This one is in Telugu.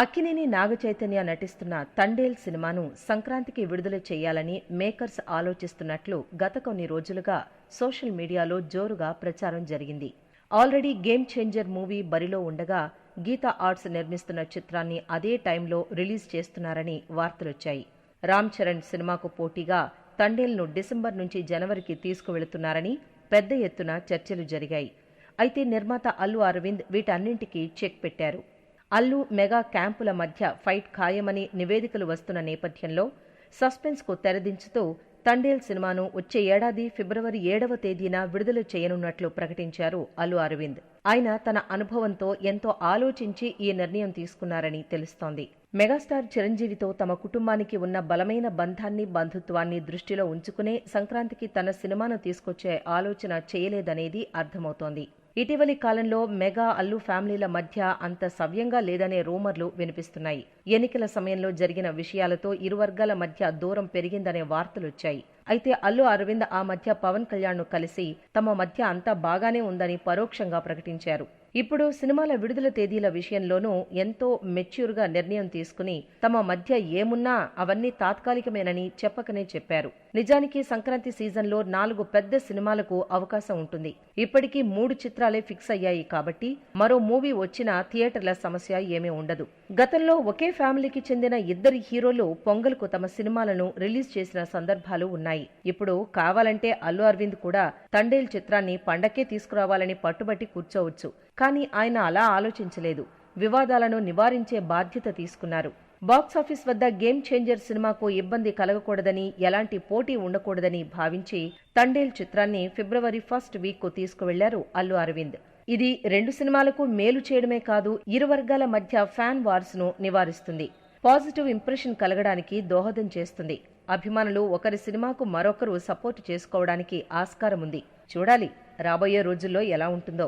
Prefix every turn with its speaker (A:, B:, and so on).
A: అక్కినేని నాగచైతన్య నటిస్తున్న తండేల్ సినిమాను సంక్రాంతికి విడుదల చేయాలని మేకర్స్ ఆలోచిస్తున్నట్లు గత కొన్ని రోజులుగా సోషల్ మీడియాలో జోరుగా ప్రచారం జరిగింది. ఆల్రెడీ గేమ్ చేంజర్ మూవీ బరిలో ఉండగా గీతా ఆర్ట్స్ నిర్మిస్తున్న చిత్రాన్ని అదే టైంలో రిలీజ్ చేస్తున్నారని వార్తలొచ్చాయి. రామ్ చరణ్ సినిమాకు పోటీగా తండేల్ను డిసెంబర్ నుంచి జనవరికి తీసుకువెళుతున్నారని పెద్ద ఎత్తున చర్చలు జరిగాయి. అయితే నిర్మాత అల్లు అరవింద్ వీటన్నింటికీ చెక్ పెట్టారు. అల్లు మెగా క్యాంపుల మధ్య ఫైట్ ఖాయమని నివేదికలు వస్తున్న నేపథ్యంలో సస్పెన్స్కు తెరదించుతూ తండేల్ సినిమాను వచ్చే ఏడాది ఫిబ్రవరి 7వ తేదీన విడుదల చేయనున్నట్లు ప్రకటించారు అల్లు అరవింద్. ఆయన తన అనుభవంతో ఎంతో ఆలోచించి ఈ నిర్ణయం తీసుకున్నారని తెలుస్తోంది. మెగాస్టార్ చిరంజీవితో తమ కుటుంబానికి ఉన్న బలమైన బంధాన్ని బంధుత్వాన్ని దృష్టిలో ఉంచుకునే సంక్రాంతికి తన సినిమాను తీసుకొచ్చే ఆలోచన చేయలేదనేది అర్థమవుతోంది. ఇటీవలి కాలంలో మెగా అల్లు ఫ్యామిలీల మధ్య అంత సవ్యంగా లేదనే రూమర్లు వినిపిస్తున్నాయి. ఎన్నికల సమయంలో జరిగిన విషయాలతో ఇరు వర్గాల మధ్య దూరం పెరిగిందనే వార్తలొచ్చాయి. అయితే అల్లు అరవింద్ ఆ మధ్య పవన్ కళ్యాణ్ను కలిసి తమ మధ్య అంతా బాగానే ఉందని పరోక్షంగా ప్రకటించారు. ఇప్పుడు సినిమాల విడుదల తేదీల విషయంలోనూ ఎంతో మెచ్యూర్గా నిర్ణయం తీసుకుని తమ మధ్య ఏమున్నా అవన్నీ తాత్కాలికమేనని చెప్పకనే చెప్పారు. నిజానికి సంక్రాంతి సీజన్లో 4 పెద్ద సినిమాలకు అవకాశం ఉంటుంది. ఇప్పటికీ 3 చిత్రాలే ఫిక్స్ అయ్యాయి కాబట్టి మరో మూవీ వచ్చినా థియేటర్ల సమస్య ఏమీ ఉండదు. గతంలో ఒకే ఫ్యామిలీకి చెందిన 2 హీరోలు పొంగల్కు తమ సినిమాలను రిలీజ్ చేసిన సందర్భాలు ఉన్నాయి. ఇప్పుడు కావాలంటే అల్లు అరవింద్ కూడా తండేల్ చిత్రాన్ని పండక్కే తీసుకురావాలని పట్టుబట్టి కూర్చోవచ్చు. కానీ ఆయన అలా ఆలోచించలేదు. వివాదాలను నివారించే బాధ్యత తీసుకున్నారు. బాక్సాఫీస్ వద్ద గేమ్ చేంజర్ సినిమాకు ఇబ్బంది కలగకూడదని, ఎలాంటి పోటీ ఉండకూడదని భావించి తండేల్ చిత్రాన్ని ఫిబ్రవరి 1st వీక్కు తీసుకువెళ్లారు అల్లు అరవింద్. ఇది 2 సినిమాలకు మేలు చేయడమే కాదు, ఇరు వర్గాల మధ్య ఫ్యాన్ వార్స్ ను నివారిస్తుంది. పాజిటివ్ ఇంప్రెషన్ కలగడానికి దోహదం చేస్తుంది. అభిమానులు ఒకరి సినిమాకు మరొకరు సపోర్టు చేసుకోవడానికి ఆస్కారం ఉంది. చూడాలి రాబోయే రోజుల్లో ఎలా ఉంటుందో.